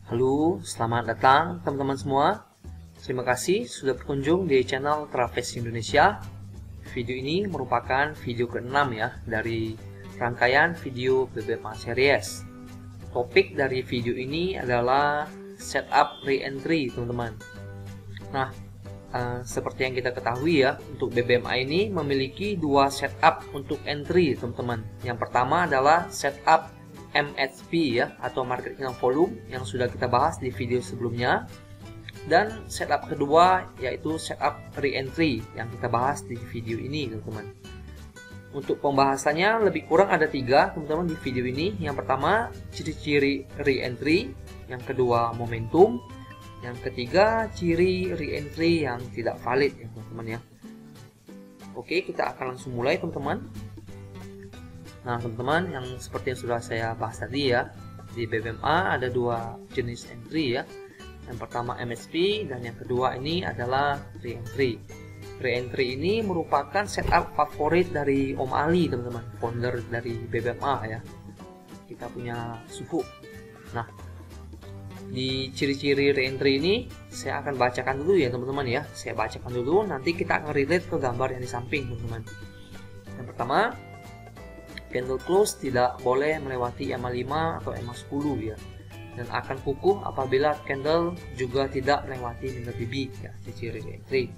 Halo, selamat datang teman-teman semua. Terima kasih sudah berkunjung di channel Traves Indonesia. Video ini merupakan video ke-6 ya dari rangkaian video BBMA Series. Topik dari video ini adalah setup re-entry, teman-teman. Nah, seperti yang kita ketahui ya, untuk BBMA ini memiliki dua setup untuk entry, teman-teman. Yang pertama adalah setup MHP ya, atau market signal volume, yang sudah kita bahas di video sebelumnya. Dan setup kedua yaitu setup re-entry yang kita bahas di video ini, teman-teman. Untuk pembahasannya lebih kurang ada 3, teman-teman, di video ini. Yang pertama, ciri-ciri re-entry. Yang kedua, momentum. Yang ketiga, ciri re-entry yang tidak valid ya, teman-teman ya. Oke, kita akan langsung mulai, teman-teman. Nah, teman-teman, yang seperti yang sudah saya bahas tadi ya, di BBMA ada dua jenis entry ya. Yang pertama MHP dan yang kedua ini adalah re-entry. Re-entry ini merupakan setup favorit dari Om Ali, teman-teman, founder dari BBMA ya. Kita punya suhu. Nah, di ciri-ciri re-entry ini saya akan bacakan dulu ya, teman-teman ya. Saya bacakan dulu, nanti kita akan relate ke gambar yang di samping, teman-teman. Yang pertama, candle close tidak boleh melewati EMA 5 atau EMA 10 ya, dan akan kukuh apabila candle juga tidak melewati middle BB ya, ciri re-entry.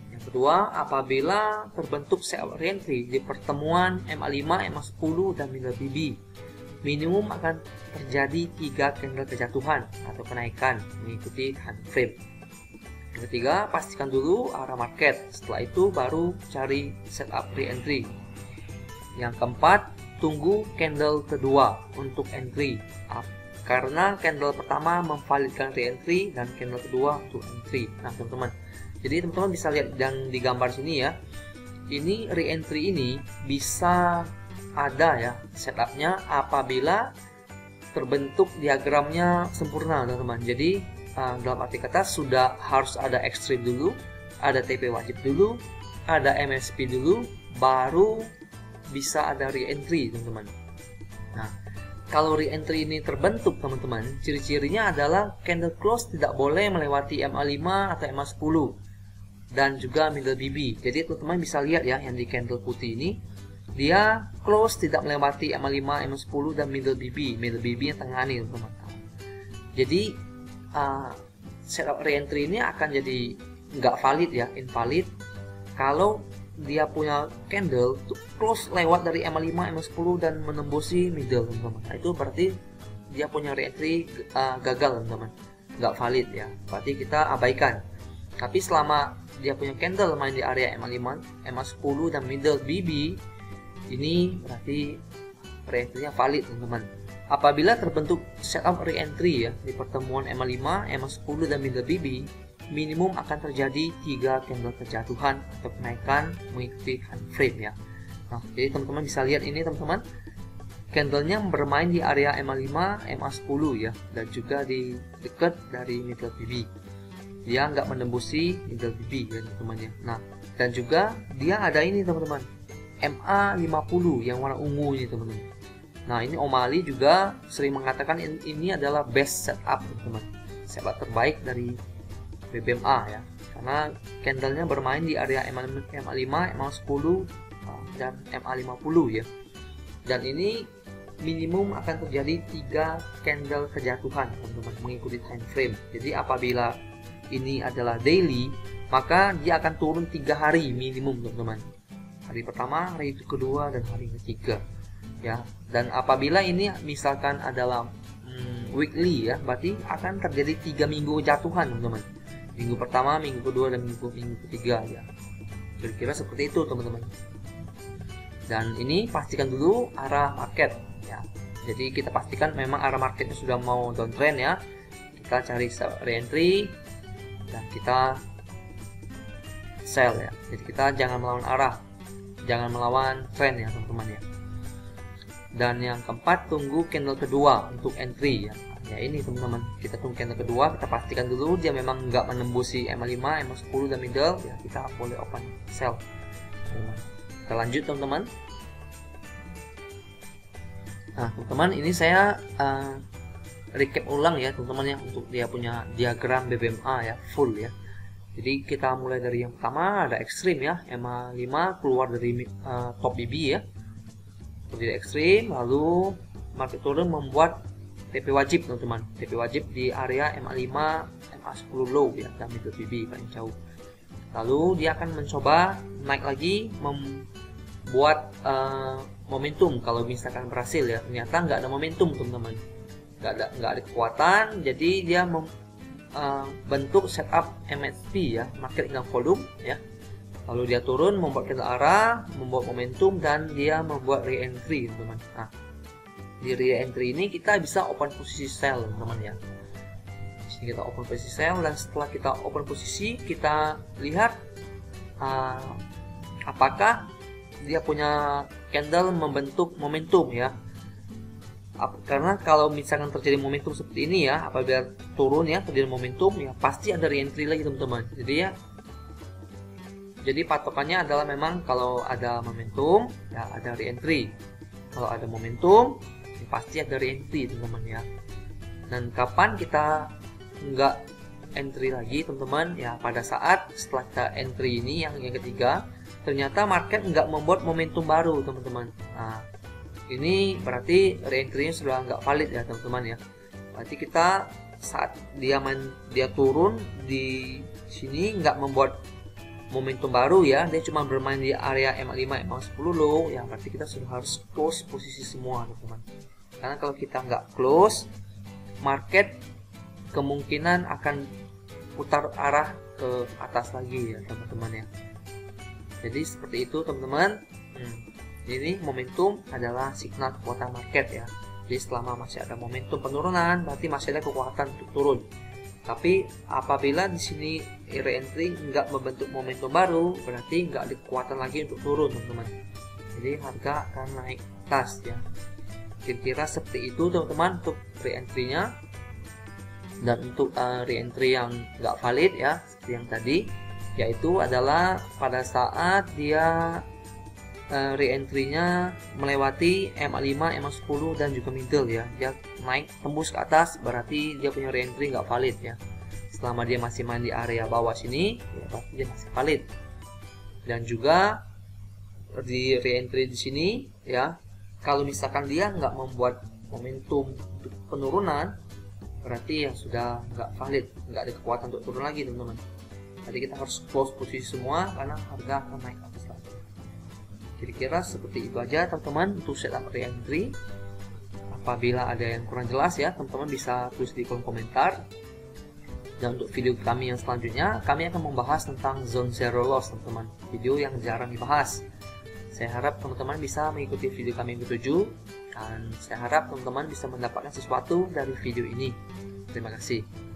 Yang kedua, apabila terbentuk sell re-entry di pertemuan EMA 5, EMA 10 dan middle BB, minimum akan terjadi 3 candle kejatuhan atau kenaikan mengikuti time frame. Yang ketiga, pastikan dulu arah market, setelah itu baru cari setup re-entry. Yang keempat, tunggu candle kedua untuk entry karena candle pertama memvalidkan re-entry dan candle kedua untuk entry. Nah, teman-teman, jadi teman-teman bisa lihat dan di gambar sini ya, ini re-entry ini bisa ada ya setupnya apabila terbentuk diagramnya sempurna, teman-teman. Jadi dalam arti kata sudah harus ada ekstrim dulu, ada TP wajib dulu, ada MHP dulu, baru bisa ada re-entry, teman-teman. Nah, kalau re-entry ini terbentuk, teman-teman, ciri-cirinya adalah candle close tidak boleh melewati MA 5 atau MA 10 dan juga middle BB. Jadi teman-teman bisa lihat ya, yang di candle putih ini dia close tidak melewati MA 5, MA 10 dan middle BB. Middle BB yang tengah nih, teman-teman. Jadi setup re-entry ini akan jadi nggak valid ya, invalid kalau dia punya candle close lewat dari EMA 5, EMA 10 dan menembusi middle, teman-teman. Nah, itu berarti dia punya re-entry gagal, teman-teman, nggak valid ya, berarti kita abaikan. Tapi selama dia punya candle main di area EMA 5, EMA 10 dan middle BB, ini berarti re-entry-nya valid, teman-teman. Apabila terbentuk setup re-entry ya di pertemuan EMA 5, EMA 10 dan middle BB, minimum akan terjadi 3 candle kejatuhan atau kenaikan mengikuti time frame ya. Nah, jadi teman-teman bisa lihat ini, teman-teman, candlenya bermain di area EMA 5, EMA 10 ya, dan juga di dekat dari middle BB. Dia nggak menembusi middle BB ya, teman-teman ya. Nah, dan juga dia ada ini, teman-teman, MA 50 yang warna ungu ini, teman-teman. Nah, ini Om Ali juga sering mengatakan ini adalah best setup, teman-teman, setup terbaik dari BBMA ya, karena candlenya bermain di area MA 5, MA 10 dan MA 50 ya. Dan ini minimum akan terjadi 3 candle kejatuhan, teman-teman, mengikuti time frame. Jadi apabila ini adalah daily, maka dia akan turun 3 hari minimum, teman-teman. Hari pertama, hari kedua, dan hari ketiga ya. Dan apabila ini misalkan adalah weekly ya, berarti akan terjadi 3 minggu kejatuhan, teman-teman. Minggu pertama, minggu kedua, dan minggu ketiga ya. Kira-kira seperti itu, teman-teman. Dan ini pastikan dulu arah market ya. Jadi kita pastikan memang arah marketnya sudah mau downtrend ya. Kita cari re-entry dan kita sell ya. Jadi kita jangan melawan arah, jangan melawan trend ya, teman-teman ya. Dan yang keempat, tunggu candle kedua untuk entry ya. Ya ini, teman-teman, kita tunggu candle kedua, kita pastikan dulu dia memang nggak menembusi EMA 5, EMA 10 dan middle ya, kita boleh open sell. Kita lanjut, teman-teman. Nah, teman-teman, ini saya recap ulang ya teman-teman ya, untuk dia punya diagram BBMA ya, full ya. Jadi kita mulai dari yang pertama, ada ekstrim ya, EMA 5 keluar dari top BB ya, jadi ekstrim. Lalu market turun membuat TP wajib teman-teman, TP wajib di area EMA 5 EMA 10 low ya, dan middle BB paling jauh. Lalu dia akan mencoba naik lagi, membuat momentum. Kalau misalkan berhasil ya, ternyata nggak ada momentum teman-teman, nggak ada kekuatan, jadi dia bentuk setup MACD ya, market dengan volume ya. Lalu dia turun, membuat candle arah, membuat momentum, dan dia membuat re-entry teman-teman. Nah, di re-entry ini kita bisa open posisi sell teman-teman ya. Di sini kita open posisi sell, dan setelah kita open posisi, kita lihat apakah dia punya candle membentuk momentum ya. Karena kalau misalkan terjadi momentum seperti ini ya, apabila turun ya terjadi momentum ya, pasti ada re-entry lagi teman-teman. Jadi patokannya adalah memang kalau ada momentum ya ada re-entry, kalau ada momentum ya, pasti ada re-entry teman-teman ya. Dan kapan kita nggak entry lagi teman-teman ya, pada saat setelah kita entry ini yang ketiga, ternyata market nggak membuat momentum baru teman-teman. Nah, ini berarti re-entry-nya sudah nggak valid ya teman-teman ya. Berarti kita saat dia turun di sini nggak membuat momentum baru ya, dia cuma bermain di area EMA 5 EMA 10 low ya, berarti kita sudah harus close posisi semua teman-teman. Karena kalau kita nggak close, market kemungkinan akan putar arah ke atas lagi ya teman-teman ya. Jadi seperti itu teman-teman. Ini momentum adalah signal kekuatan market ya. Jadi selama masih ada momentum penurunan, berarti masih ada kekuatan untuk turun. Tapi apabila di sini re-entry nggak membentuk momentum baru, berarti nggak ada kekuatan lagi untuk turun teman-teman. Jadi harga akan naik atas ya. Kira-kira seperti itu teman-teman untuk re-entry-nya. Dan untuk re-entry yang nggak valid ya, seperti yang tadi, yaitu adalah pada saat dia re-entry-nya melewati EMA 5, EMA 10 dan juga middle ya. Dia naik tembus ke atas, berarti dia punya re-entry nggak valid ya. Selama dia masih main di area bawah sini ya, berarti dia masih valid. Dan juga di re-entry di sini ya, kalau misalkan dia nggak membuat momentum untuk penurunan, berarti ya sudah nggak valid, nggak ada kekuatan untuk turun lagi teman-teman. Jadi kita harus close posisi semua karena harga akan naik atas lagi. Kira-kira seperti itu aja teman-teman untuk setup re-entry. Apabila ada yang kurang jelas ya, teman-teman bisa tulis di kolom komentar. Dan untuk video kami yang selanjutnya, kami akan membahas tentang zone zero loss teman-teman, video yang jarang dibahas. Saya harap teman-teman bisa mengikuti video kami yang ke-7, dan saya harap teman-teman bisa mendapatkan sesuatu dari video ini. Terima kasih.